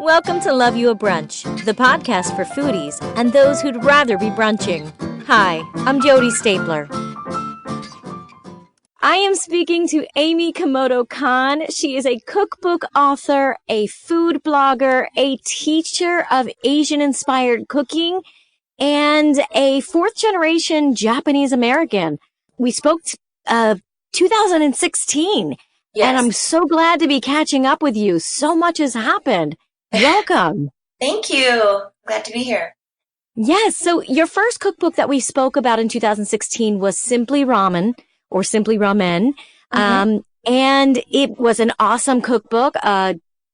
Welcome to Love You a Brunch, the podcast for foodies and those who'd rather be brunching. Hi, I'm Jody Stapler. I am speaking to Amy Kimoto Kahn. She is a cookbook author, a food blogger, a teacher of Asian-inspired cooking, and a fourth-generation Japanese American. We spoke 2016, yes. And I'm so glad to be catching up with you. So much has happened. Welcome. Thank you. Glad to be here. Yes. So your first cookbook that we spoke about in 2016 was Simply Ramen or Simply Ramen. Mm-hmm. And it was an awesome cookbook,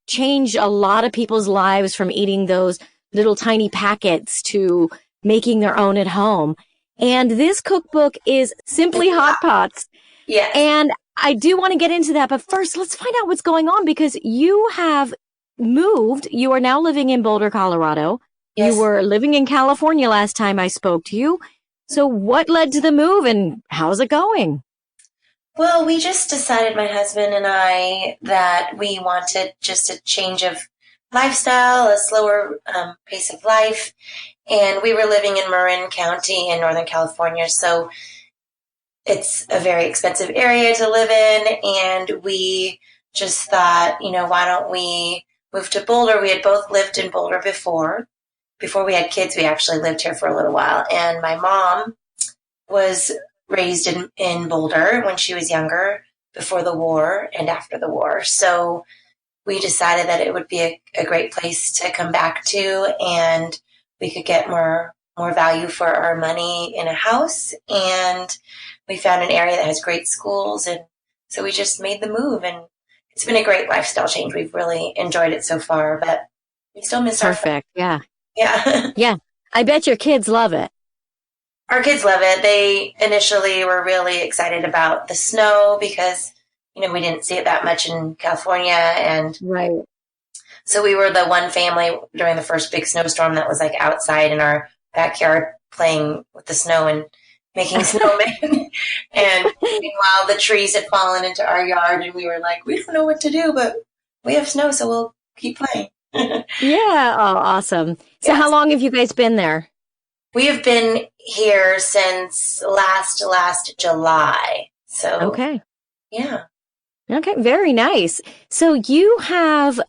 changed a lot of people's lives from eating those little tiny packets to making their own at home. And this cookbook is Simply Hot Pots. Yes. And I do want to get into that. But first, let's find out what's going on because you have moved. You are now living in Boulder, Colorado. Yes. You were living in California last time I spoke to you. So what led to the move and how's it going? Well, we just decided, my husband and I, that we wanted just a change of lifestyle, a slower pace of life. And we were living in Marin County in Northern California. So it's a very expensive area to live in. And we just thought, why don't we move to Boulder? We had both lived in Boulder before. Before we had kids, we actually lived here for a little while. And my mom was raised in Boulder when she was younger, before the war and after the war. So we decided that it would be a great place to come back to, and we could get more value for our money in a house. And we found an area that has great schools. And so we just made the move, and it's been a great lifestyle change. We've really enjoyed it so far, but we still miss our Perfect. Yeah. Yeah. Yeah. I bet your kids love it. Our kids love it. They initially were really excited about the snow because, we didn't see it that much in California. And right. So we were the one family during the first big snowstorm that was like outside in our backyard playing with the snow and making snowmen. And meanwhile, the trees had fallen into our yard and we were like, we don't know what to do, but we have snow, so we'll keep playing. Yeah. Oh, awesome. So Yes. How long have you guys been there? We have been here since last July. So Okay. Yeah. Okay. Very nice. So you have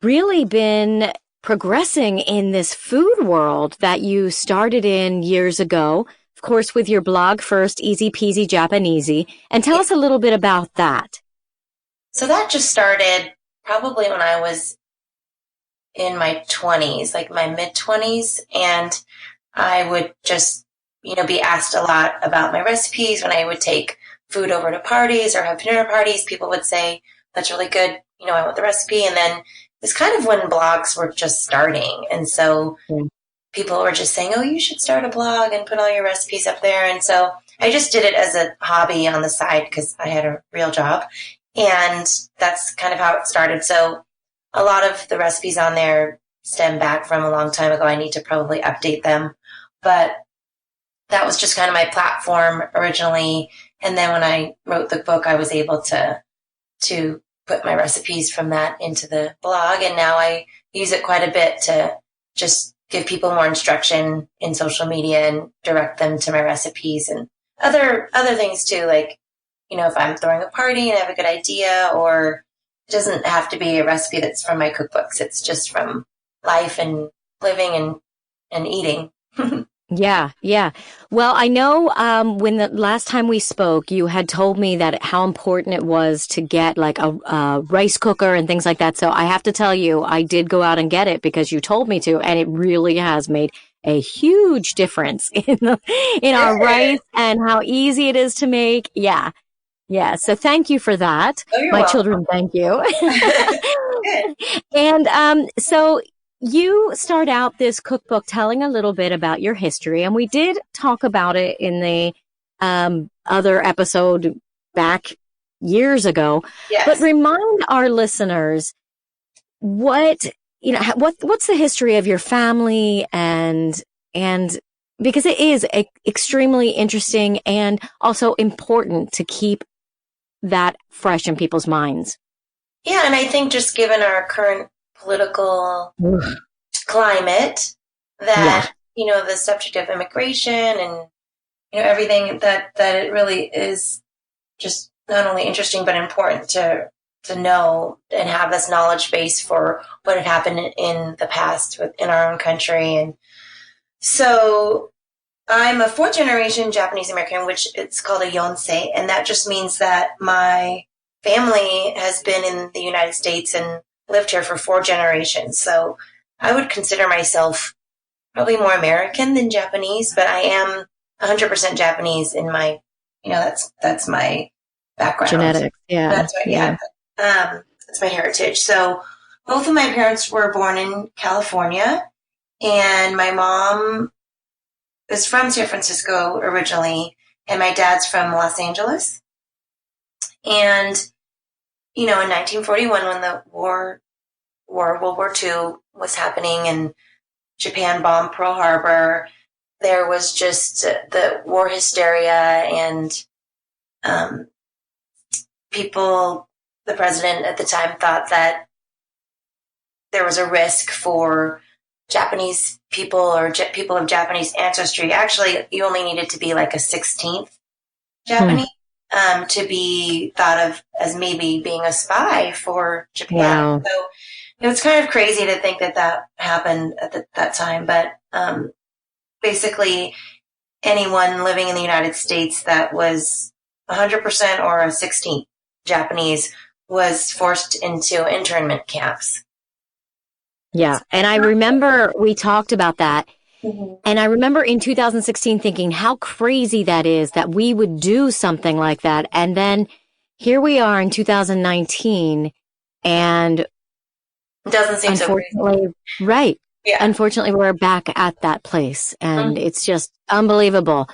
really been progressing in this food world that you started in years ago, of course, with your blog first, Easy Peasy Japanesey. And tell us a little bit about that. So that just started probably when I was in my 20s, like my mid-20s, and I would just, be asked a lot about my recipes. When I would take food over to parties or have dinner parties, people would say, that's really good, I want the recipe. And then it's kind of when blogs were just starting. And so people were just saying, oh, you should start a blog and put all your recipes up there. And so I just did it as a hobby on the side because I had a real job. And that's kind of how it started. So a lot of the recipes on there stem back from a long time ago. I need to probably update them. But that was just kind of my platform originally. And then when I wrote the book, I was able to put my recipes from that into the blog. And now I use it quite a bit to just give people more instruction in social media and direct them to my recipes and other things too. Like, if I'm throwing a party and I have a good idea, or it doesn't have to be a recipe that's from my cookbooks. It's just from life and living and eating. Yeah, yeah. Well, I know when the last time we spoke, you had told me that how important it was to get like a rice cooker and things like that. So I have to tell you, I did go out and get it because you told me to, and it really has made a huge difference in our rice and how easy it is to make. Yeah. Yeah. So thank you for that. Oh, you're My welcome. children, thank you. Good. And so you start out this cookbook telling a little bit about your history, and we did talk about it in the other episode back years ago. Yes. But remind our listeners what's the history of your family and because it is extremely interesting and also important to keep that fresh in people's minds. Yeah, and I think just given our current political Oof. climate Yeah. that, the subject of immigration and, everything that it really is just not only interesting, but important to know and have this knowledge base for what had happened in the past in our own country. And so I'm a fourth generation Japanese American, which it's called a yonsei. And that just means that my family has been in the United States and lived here for 4 generations. So I would consider myself probably more American than Japanese, but I am 100% Japanese in my, that's my background. Genetics. Yeah. That's right. Yeah. That's my heritage. So both of my parents were born in California, and my mom is from San Francisco originally, and my dad's from Los Angeles. And, in 1941, when the World War II was happening and Japan bombed Pearl Harbor, there was just the war hysteria, and the president at the time thought that there was a risk for Japanese people or people of Japanese ancestry. Actually, you only needed to be like a 16th Japanese to be thought of as maybe being a spy for Japan. Wow. So it was kind of crazy to think that happened at that time. But basically, anyone living in the United States that was 100% or a 16th Japanese was forced into internment camps. Yeah. And I remember we talked about that. Mm-hmm. And I remember in 2016 thinking how crazy that is that we would do something like that. And then here we are in 2019, and It doesn't seem so crazy. Right. Yeah. Unfortunately, we're back at that place, and it's just unbelievable.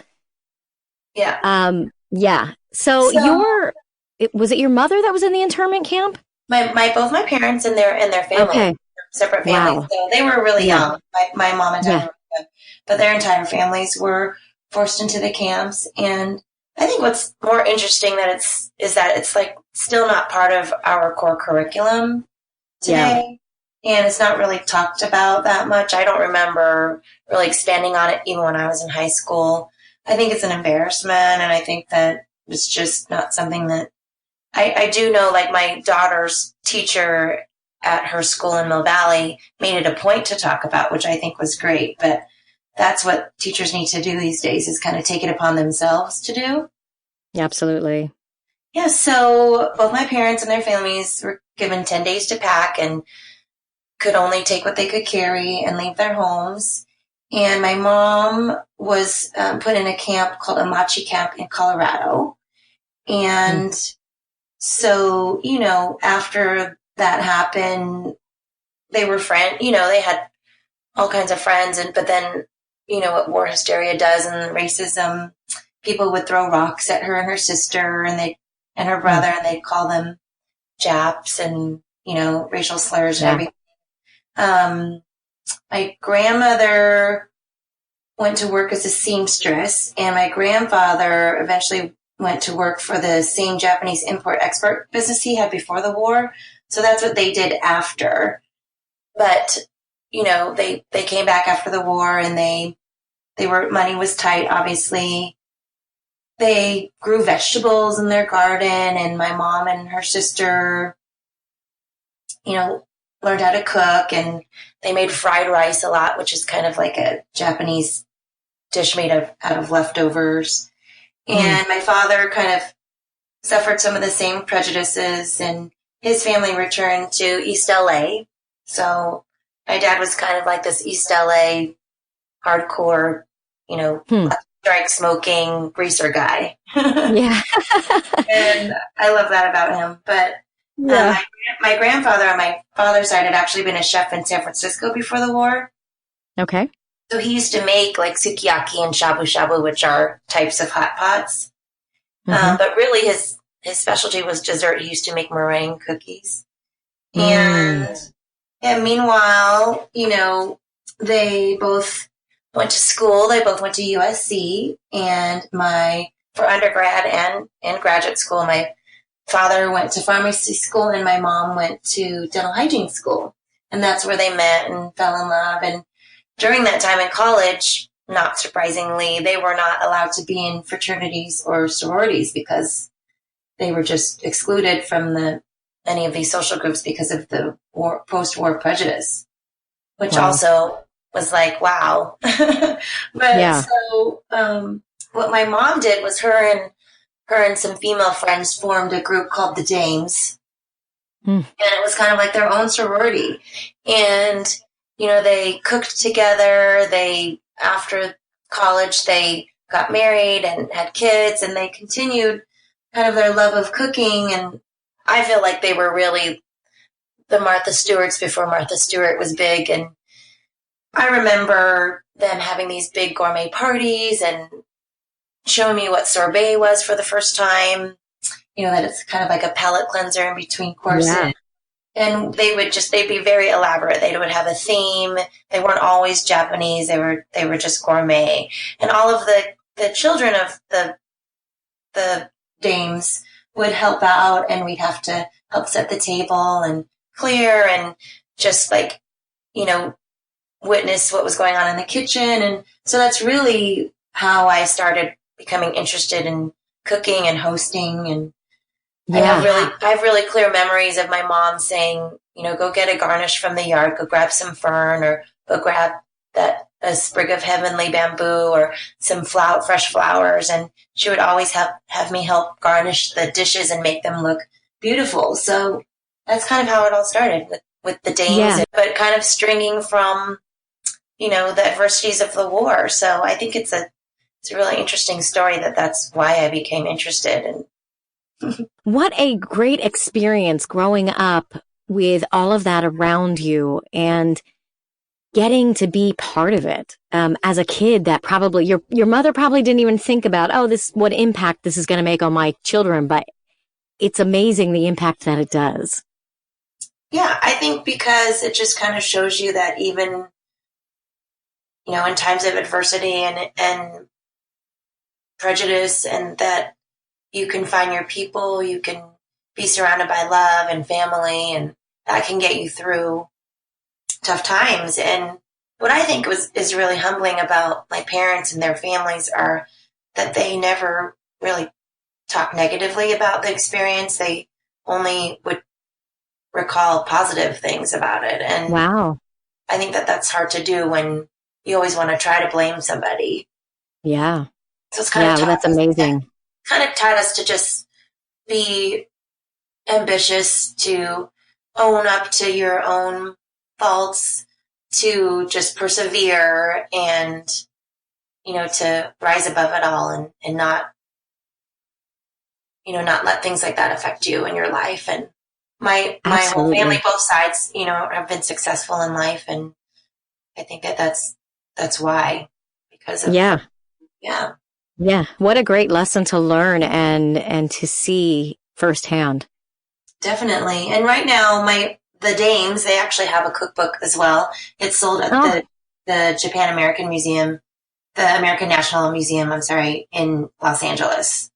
Yeah. Yeah. So was it your mother that was in the internment camp? Both my parents and their family. Okay. Separate families. Wow. So they were really young. My mom and dad were young, but their entire families were forced into the camps. And I think what's more interesting is that it's like still not part of our core curriculum today. Yeah. And it's not really talked about that much. I don't remember really expanding on it even when I was in high school. I think it's an embarrassment, and I think that it's just not something that I do know, like my daughter's teacher at her school in Mill Valley made it a point to talk about, which I think was great. But that's what teachers need to do these days, is kind of take it upon themselves to do. Absolutely. Yeah, so both my parents and their families were given 10 days to pack and could only take what they could carry and leave their homes. And my mom was put in a camp called Amachi Camp in Colorado. And so, after that happened, they were friends, they had all kinds of friends. But then, what war hysteria does and racism, people would throw rocks at her and her sister and her brother, and they'd call them Japs and, racial slurs and everything. My grandmother went to work as a seamstress, and my grandfather eventually went to work for the same Japanese import-export business he had before the war. So that's what they did after. But, they came back after the war, and money was tight, obviously. They grew vegetables in their garden, and my mom and her sister, learned how to cook, and they made fried rice a lot, which is kind of like a Japanese dish made out of leftovers. And my father kind of suffered some of the same prejudices, and his family returned to East LA. So my dad was kind of like this East LA hardcore, strike smoking greaser guy. Yeah. And I love that about him. But my grandfather on my father's side had actually been a chef in San Francisco before the war. Okay. So he used to make like sukiyaki and shabu-shabu, which are types of hot pots. But really his specialty was dessert. He used to make meringue cookies. And meanwhile, they both went to school. They both went to USC. And for undergrad and graduate school, my father went to pharmacy school and my mom went to dental hygiene school. And that's where they met and fell in love. And during that time in college, not surprisingly, they were not allowed to be in fraternities or sororities because they were just excluded from any of these social groups because of the post-war prejudice, which Wow. also was like, wow. But Yeah. so, what my mom did was her and some female friends formed a group called the Dames. Mm. And it was kind of like their own sorority. And, they cooked together. After college, they got married and had kids, and they continued kind of their love of cooking. And I feel like they were really the Martha Stewarts before Martha Stewart was big. And I remember them having these big gourmet parties and showing me what sorbet was for the first time. That it's kind of like a palate cleanser in between courses. Yeah. And they'd be very elaborate. They would have a theme. They weren't always Japanese. They were just gourmet. And all of the children of the dames would help out, and we'd have to help set the table and clear and just witness what was going on in the kitchen. And so that's really how I started becoming interested in cooking and hosting. And I have really clear memories of my mom saying, go get a garnish from the yard, go grab some fern, or go grab a sprig of heavenly bamboo or some fresh flowers. And she would always have me help garnish the dishes and make them look beautiful. So that's kind of how it all started with the dames, but kind of stringing from, the adversities of the war. So I think it's a really interesting story that's why I became interested in. What a great experience growing up with all of that around you and getting to be part of it. As a kid, that probably your mother probably didn't even think about, what impact this is going to make on my children, but it's amazing the impact that it does. Yeah, I think because it just kind of shows you that even, in times of adversity and prejudice, and that you can find your people, you can be surrounded by love and family, and that can get you through tough times. And what I think is really humbling about my parents and their families are that they never really talk negatively about the experience. They only would recall positive things about it. And wow. I think that's hard to do when you always want to try to blame somebody. Yeah. So it's kind of that's amazing. Kind of taught us to just be ambitious, to own up to your own faults, to just persevere, and to rise above it all, and not not let things like that affect you in your life. And my whole family, both sides, have been successful in life, and I think that's why, because of yeah. What a great lesson to learn and to see firsthand. Definitely. And right now, the dames, they actually have a cookbook as well. It's sold at the Japan American Museum, the American National Museum, in Los Angeles.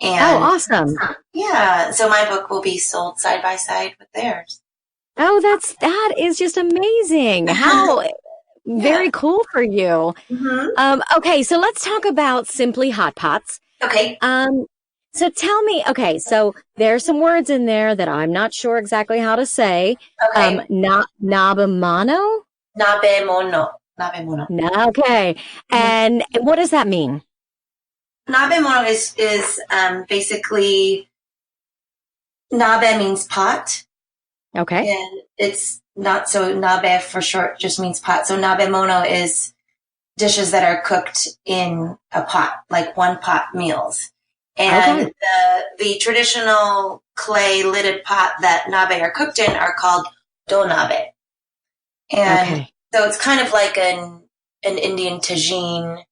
And awesome. Yeah. So my book will be sold side by side with theirs. Oh, that is just amazing. How very cool for you. Mm-hmm. Okay, so let's talk about Simply Hot Pots. Okay. So tell me, so there's some words in there that I'm not sure exactly how to say. Okay. Nabemono? Nabemono. Okay. And what does that mean? Nabemono is basically, nabe means pot. Okay. And it's not, so nabe for short just means pot. So nabemono is dishes that are cooked in a pot, like one pot meals. And the traditional clay lidded pot that nabe are cooked in are called donabe. And so it's kind of like an Indian tagine.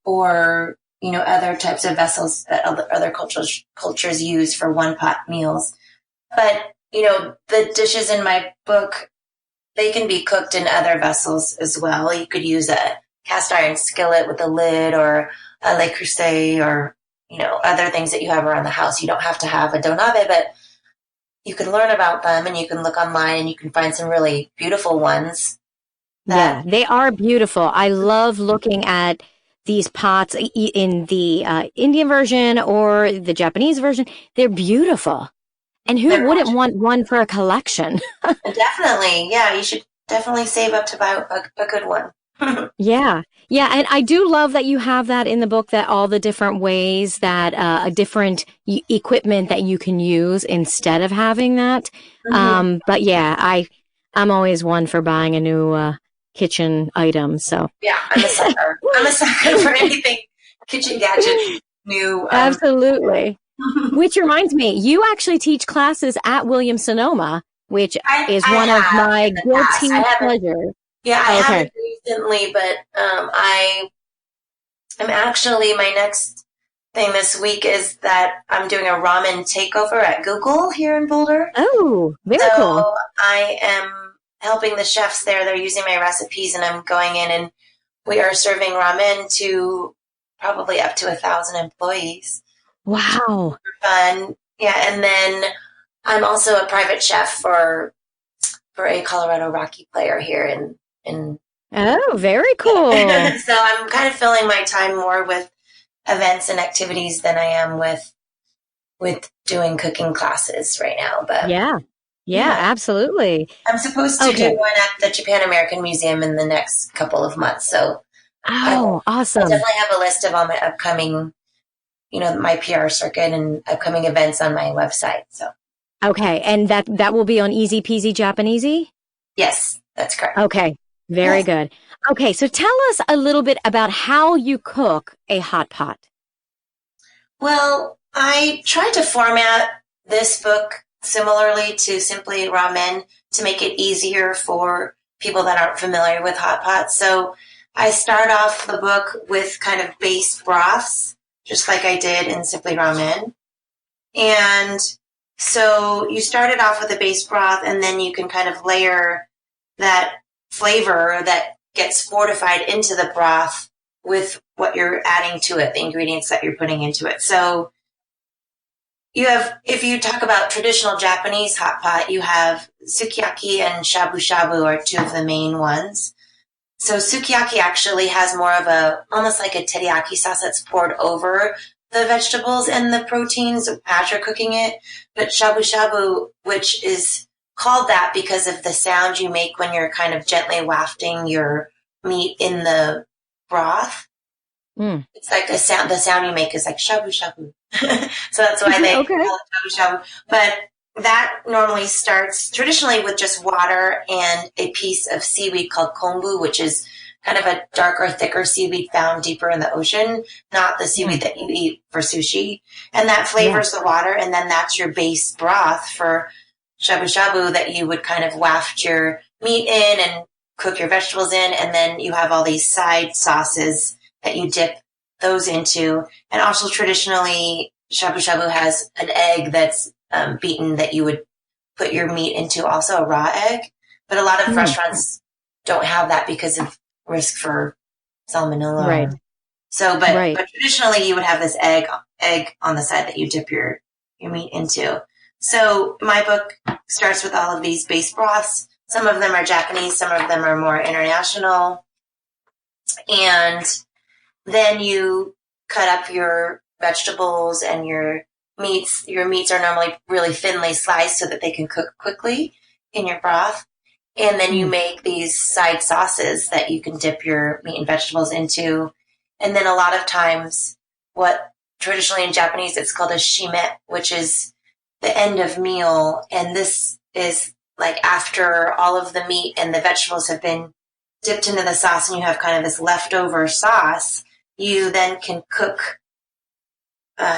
Or, other types of vessels that other cultures use for one pot meals. But, the dishes in my book, they can be cooked in other vessels as well. You could use a cast iron skillet with a lid, or a le creuset, or, other things that you have around the house. You don't have to have a donabe, but you can learn about them and you can look online and you can find some really beautiful ones Yeah, that. they are beautiful. I love looking at these pots in the Indian version or the Japanese version. They're beautiful. And who They're wouldn't gorgeous. want one for a collection? Definitely, yeah, you should definitely save up to buy a good one. Yeah. Yeah. And I do love that you have that in the book, that all the different ways that a different equipment that you can use instead of having that. Hmm. But yeah, I'm always one for buying a new kitchen item. So Yeah, I'm a sucker. I'm a sucker for anything kitchen gadget new. absolutely. Which reminds me, you actually teach classes at Williams Sonoma, which is I one of have my in the past. I guilty haven't. pleasures. Yeah, I Okay. haven't recently, but I'm actually my next thing this week is that I'm doing a ramen takeover at Google here in Boulder. Oh, very cool. So I am helping the chefs there. They're using my recipes, and I'm going in and we are serving ramen to probably up to 1,000 employees. Wow. Fun, yeah. And then I'm also a private chef for a Colorado Rocky player here in. Oh, very cool. So I'm kind of filling my time more with events and activities than I am with doing cooking classes right now. But Yeah. Yeah, yeah, absolutely. I'm supposed to do Okay. one at the Japan American Museum in the next couple of months. So Oh, I awesome. definitely have a list of all my upcoming, my PR circuit and upcoming events on my website. So Okay. And that will be on Easy Peasy Japanesey? yes, that's correct. Okay. Very Yes. good. Okay, so tell us a little bit about how you cook a hot pot. Well, I tried to format this book similarly to Simply Ramen to make it easier for people that aren't familiar with hot pots. So I start off the book with kind of base broths, just like I did in Simply Ramen. And so you start it off with a base broth, and then you can kind of layer that flavor that gets fortified into the broth with what you're adding to it, the ingredients that you're putting into it. So if you talk about traditional Japanese hot pot, you have sukiyaki and shabu-shabu are two of the main ones. So sukiyaki actually has more of almost like a teriyaki sauce that's poured over the vegetables and the proteins as you're cooking it. But shabu-shabu, which is called that because of the sound you make when you're kind of gently wafting your meat in the broth. Mm. It's like a sound. The sound you make is like shabu-shabu. So that's why they Okay. call it shabu-shabu. But that normally starts traditionally with just water and a piece of seaweed called kombu, which is kind of a darker, thicker seaweed found deeper in the ocean, not the seaweed Mm. that you eat for sushi. And that Yeah. flavors the water, and then that's your base broth for shabu-shabu that you would kind of waft your meat in and cook your vegetables in, and then you have all these side sauces that you dip those into. And also traditionally, shabu-shabu has an egg that's beaten that you would put your meat into, also a raw egg. But a lot of Mm. restaurants don't have that because of risk for salmonella. Right. But Right. traditionally you would have this egg on the side that you dip your meat into. So my book starts with all of these base broths. Some of them are Japanese, some of them are more international. And then you cut up your vegetables and your meats. Your meats are normally really thinly sliced so that they can cook quickly in your broth. And then you Mm. make these side sauces that you can dip your meat and vegetables into. And then a lot of times, what traditionally in Japanese it's called a shime, which is the end of meal. And this is like after all of the meat and the vegetables have been dipped into the sauce and you have kind of this leftover sauce, you then can cook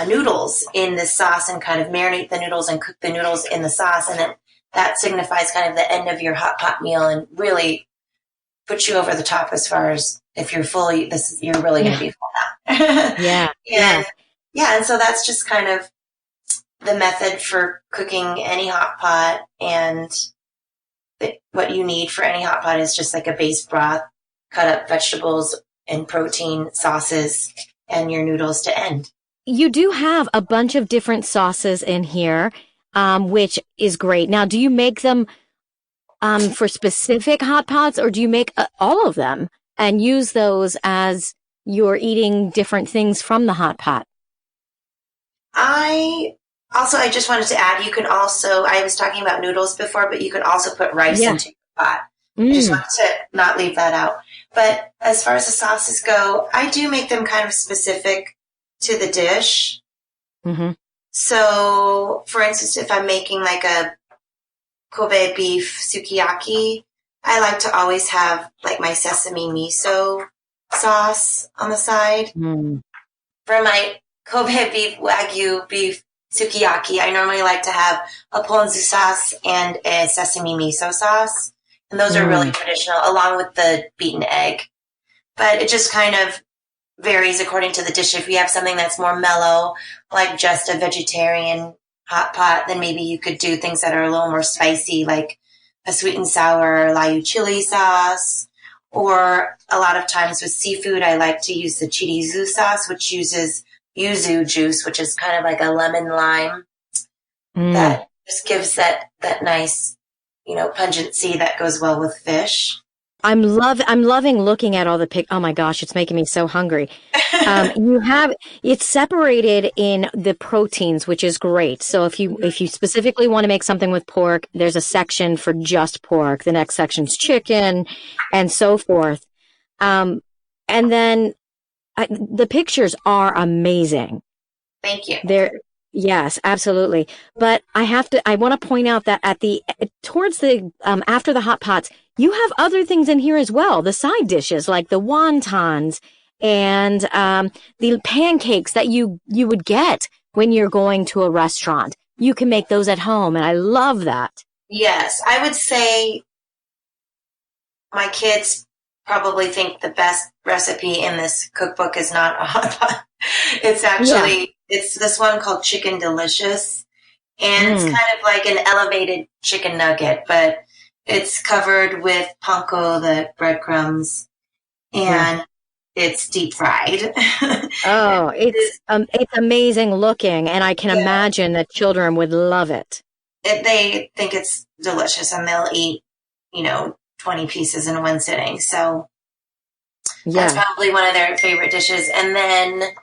noodles in this sauce and kind of marinate the noodles and cook the noodles in the sauce. And then that signifies kind of the end of your hot pot meal and really puts you over the top as far as if you're full, you're really going Yeah. to be full now. Yeah. Yeah. And yeah, and so that's just kind of the method for cooking any hot pot. And what you need for any hot pot is just like a base broth, cut up vegetables and protein sauces, and your noodles to end. You do have a bunch of different sauces in here. which is great. Now, do you make them for specific hot pots, or do you make all of them and use those as you're eating different things from the hot pot? I just wanted to add, you can also, I was talking about noodles before, but you can also put rice Yeah. into your pot. I just Mm. wanted to not leave that out. But as far as the sauces go, I do make them kind of specific to the dish. Hmm. So, for instance, if I'm making like a Kobe beef sukiyaki, I like to always have like my sesame miso sauce on the side. Mm. For my Kobe beef Wagyu beef sukiyaki, I normally like to have a ponzu sauce and a sesame miso sauce. And those are really Mm. traditional, along with the beaten egg. But it just kind of varies according to the dish. If you have something that's more mellow, like just a vegetarian hot pot, then maybe you could do things that are a little more spicy, like a sweet and sour Layu chili sauce. Or a lot of times with seafood, I like to use the chirizu sauce, which uses yuzu juice, which is kind of like a lemon lime Mm. that just gives that nice, pungency that goes well with fish. I'm loving looking at all the oh my gosh, it's making me so hungry. You have it's separated in the proteins, which is great. So if you specifically want to make something with pork, there's a section for just pork. The next section's chicken, and so forth. And then the pictures are amazing. Thank you. They're Yes, absolutely. But I want to point out that towards the, after the hot pots, you have other things in here as well. The side dishes, like the wontons and, the pancakes that you would get when you're going to a restaurant. You can make those at home, and I love that. Yes, I would say my kids probably think the best recipe in this cookbook is not a hot pot. It's Yeah. actually, it's this one called Chicken Delicious. And it's Mm. kind of like an elevated chicken nugget, but it's covered with panko, the breadcrumbs, Yeah. and it's deep fried. Oh, it's amazing looking, and I can Yeah, imagine that children would love it. they think it's delicious and they'll eat, 20 pieces in one sitting. So that's Yeah. probably one of their favorite dishes. And then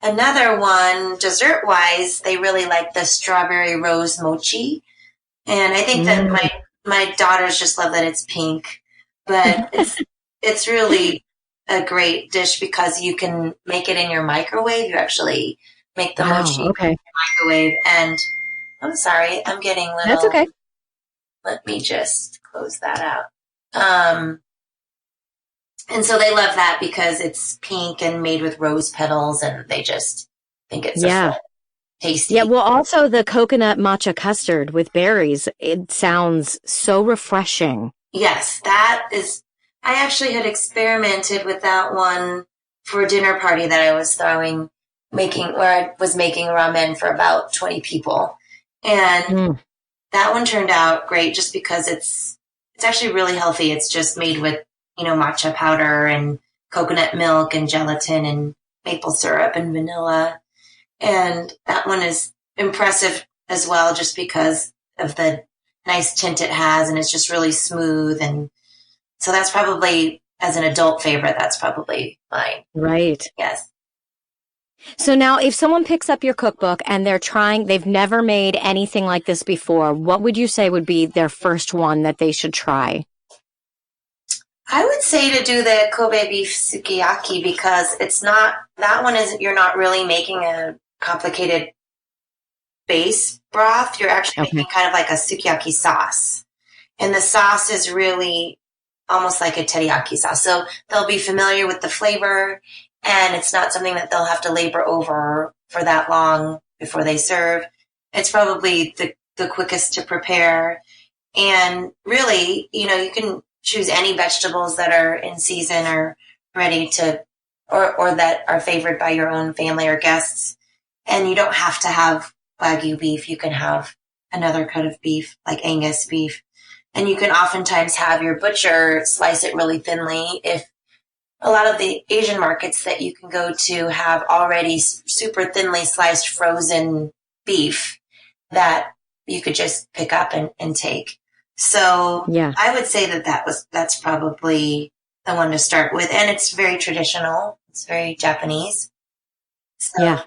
another one, dessert wise, they really like the strawberry rose mochi. And I think that Mm. my daughters just love that it's pink, but it's really a great dish because you can make it in your microwave. You actually make the mochi Wow. in Okay. the microwave. And I'm sorry, I'm getting That's little. okay. Let me just close that out. Um, and so they love that because it's pink and made with rose petals, and they just think it's so Yeah. fun, Yeah. tasty. Well, also the coconut matcha custard with berries. It sounds so refreshing. Yes, that is. I actually had experimented with that one for a dinner party that I was throwing, where I was making ramen for about 20 people. And Mm. that one turned out great just because it's actually really healthy. It's just made with, matcha powder and coconut milk and gelatin and maple syrup and vanilla. And that one is impressive as well just because of the nice tint it has, and it's just really smooth. And so that's probably, as an adult favorite, that's probably mine. Right. Yes. So now if someone picks up your cookbook and they've never made anything like this before, what would you say would be their first one that they should try? I would say to do the Kobe beef sukiyaki because you're not really making a complicated base broth. You're actually Okay. making kind of like a sukiyaki sauce. And the sauce is really almost like a teriyaki sauce. So they'll be familiar with the flavor, and it's not something that they'll have to labor over for that long before they serve. It's probably the quickest to prepare. And really, you can choose any vegetables that are in season or ready to, or that are favored by your own family or guests. And you don't have to have Wagyu beef. You can have another cut of beef, like Angus beef. And you can oftentimes have your butcher slice it really thinly. If a lot of the Asian markets that you can go to have already super thinly sliced frozen beef that you could just pick up and take. So Yeah. I would say that's probably the one to start with. And it's very traditional. It's very Japanese. So Yeah.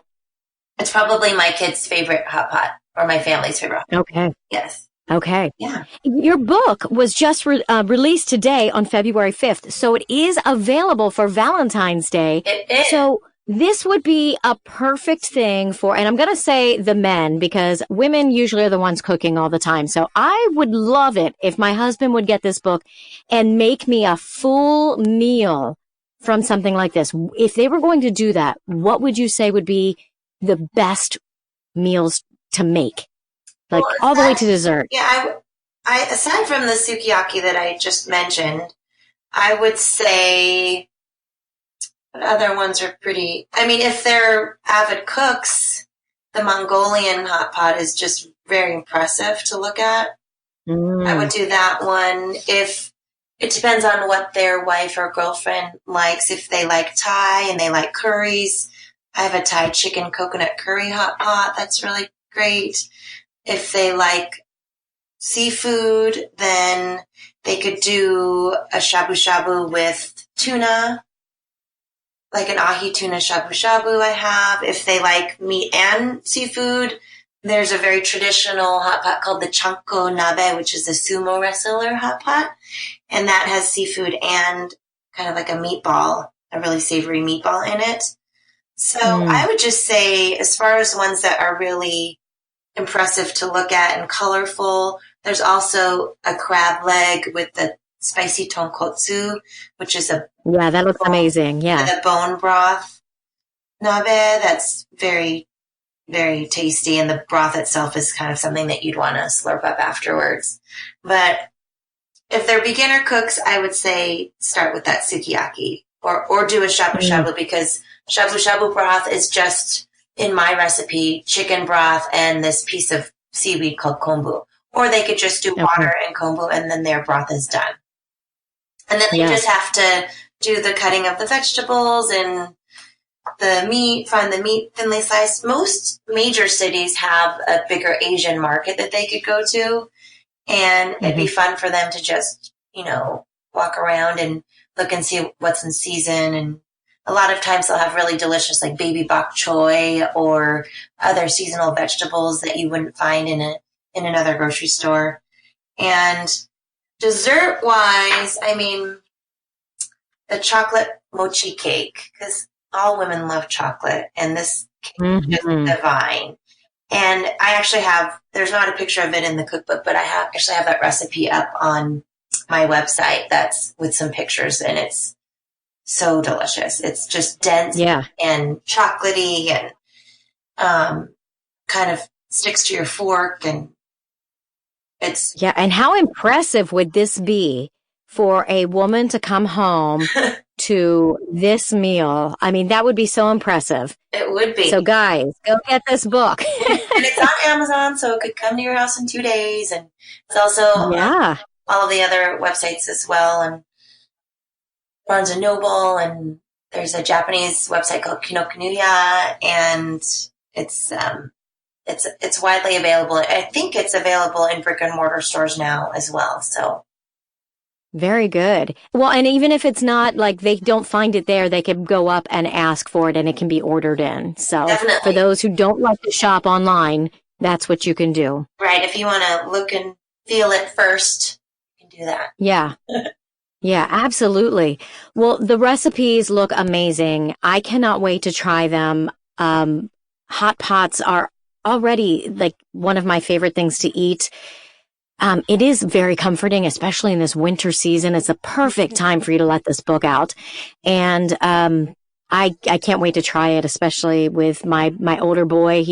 it's probably my kid's favorite hot pot or my family's favorite hot pot. Okay. Yes. Okay. Yeah. Your book was just released today on February 5th, so it is available for Valentine's Day. It is. So this would be a perfect thing for, and I'm going to say the men, because women usually are the ones cooking all the time. So I would love it if my husband would get this book and make me a full meal from something like this. If they were going to do that, what would you say would be the best meals to make? Like all the way to dessert. Yeah, I aside from the sukiyaki that I just mentioned, I would say what other ones are pretty. I mean, if they're avid cooks, the Mongolian hot pot is just very impressive to look at. I would do that one. If it depends on what their wife or girlfriend likes. If they like Thai and they like curries, I have a Thai chicken coconut curry hot pot. That's really great. If they like seafood, then they could do a shabu-shabu with tuna, like an ahi tuna shabu-shabu I have. If they like meat and seafood, there's a very traditional hot pot called the chanko nabe, which is a sumo wrestler hot pot. And that has seafood and kind of like a meatball, a really savory meatball in it. So I would just say, as far as ones that are really impressive to look at and colorful, there's also a crab leg with the spicy tonkotsu, which is that looks amazing. Yeah, the bone broth nabe. That's very, very tasty, and the broth itself is kind of something that you'd want to slurp up afterwards. But if they're beginner cooks, I would say start with that sukiyaki or do a shabu-shabu, because shabu-shabu broth is just, in my recipe, chicken broth and this piece of seaweed called kombu. Or they could just do water and kombu, and then their broth is done. And then they just have to do the cutting of the vegetables and the meat, find the meat thinly sliced. Most major cities have a bigger Asian market that they could go to, and it'd be fun for them to just, walk around and look and see what's in season. And a lot of times they'll have really delicious, like baby bok choy or other seasonal vegetables that you wouldn't find in another grocery store. And dessert-wise, I mean, the chocolate mochi cake, because all women love chocolate, and this cake is just divine. And I actually there's not a picture of it in the cookbook, but I actually have that recipe up on my website that's with some pictures, and it's so delicious. It's just dense and chocolatey and kind of sticks to your fork, and it's... Yeah, and how impressive would this be for a woman to come home to this meal? I mean, that would be so impressive. It would be. So guys, go get this book. And it's on Amazon, so it could come to your house in 2 days. And it's also on all of the other websites as well, and Barnes and Noble, and there's a Japanese website called Kinokuniya, and it's widely available. I think it's available in brick and mortar stores now as well. So very good. Well, and even if it's not, like, they don't find it there, they can go up and ask for it, and it can be ordered in. So definitely, for those who don't like to shop online, that's what you can do. Right. If you want to look and feel it first, you can do that. Yeah. Yeah, absolutely. Well, the recipes look amazing. I cannot wait to try them. Hot pots are already like one of my favorite things to eat. It is very comforting, especially in this winter season. It's a perfect time for you to let this book out. And I can't wait to try it, especially with my older boy.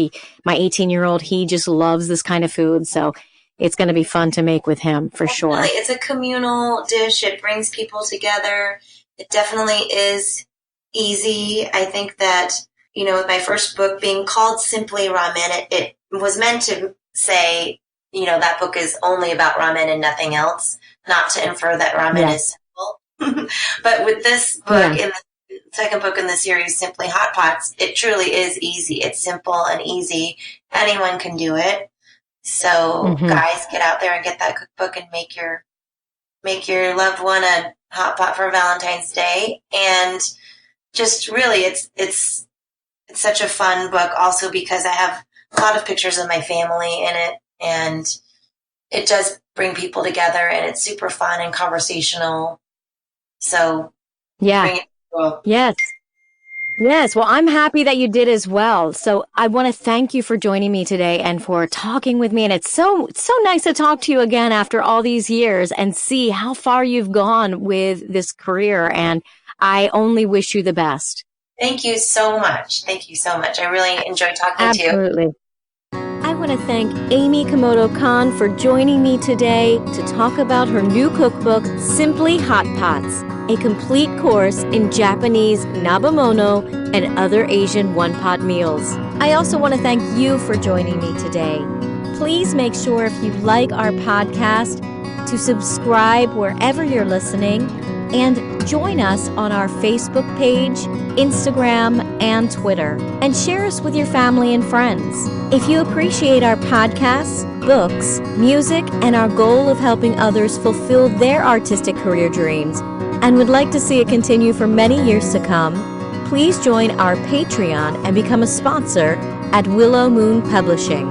My 18-year-old, he just loves this kind of food. So it's going to be fun to make with him for sure. It's a communal dish. It brings people together. It definitely is easy. I think that, with my first book being called Simply Ramen, it was meant to say, that book is only about ramen and nothing else, not to infer that ramen is simple. But with this book, in the second book in the series, Simply Hot Pots, it truly is easy. It's simple and easy. Anyone can do it. So Hmm. guys, get out there and get that cookbook and make your loved one a hot pot for Valentine's Day. And just really, it's such a fun book also because I have a lot of pictures of my family in it, and it does bring people together, and it's super fun and conversational. So Yeah. bring it. Well, Yes. Yes, well, I'm happy that you did as well. So I want to thank you for joining me today and for talking with me. And it's so nice to talk to you again after all these years and see how far you've gone with this career. And I only wish you the best. thank you so much. Thank you so much. I really enjoyed talking to you. Absolutely. I want to thank Amy Kimoto Kahn for joining me today to talk about her new cookbook, Simply Hot Pots, a complete course in Japanese Nabemono and other Asian one-pot meals. I also want to thank you for joining me today. Please make sure if you like our podcast to subscribe wherever you're listening and join us on our Facebook page, Instagram, and Twitter, and share us with your family and friends. If you appreciate our podcasts, books, music, and our goal of helping others fulfill their artistic career dreams, and would like to see it continue for many years to come, please join our Patreon and become a sponsor at Willow Moon Publishing.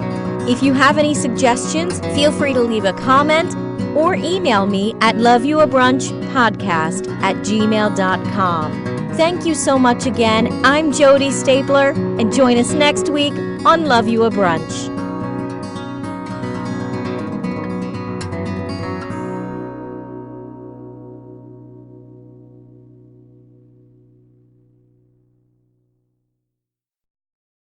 If you have any suggestions, feel free to leave a comment or email me at loveyouabrunchpodcast@gmail.com. Thank you so much again. I'm Jody Stapler, and join us next week on Love You a Brunch.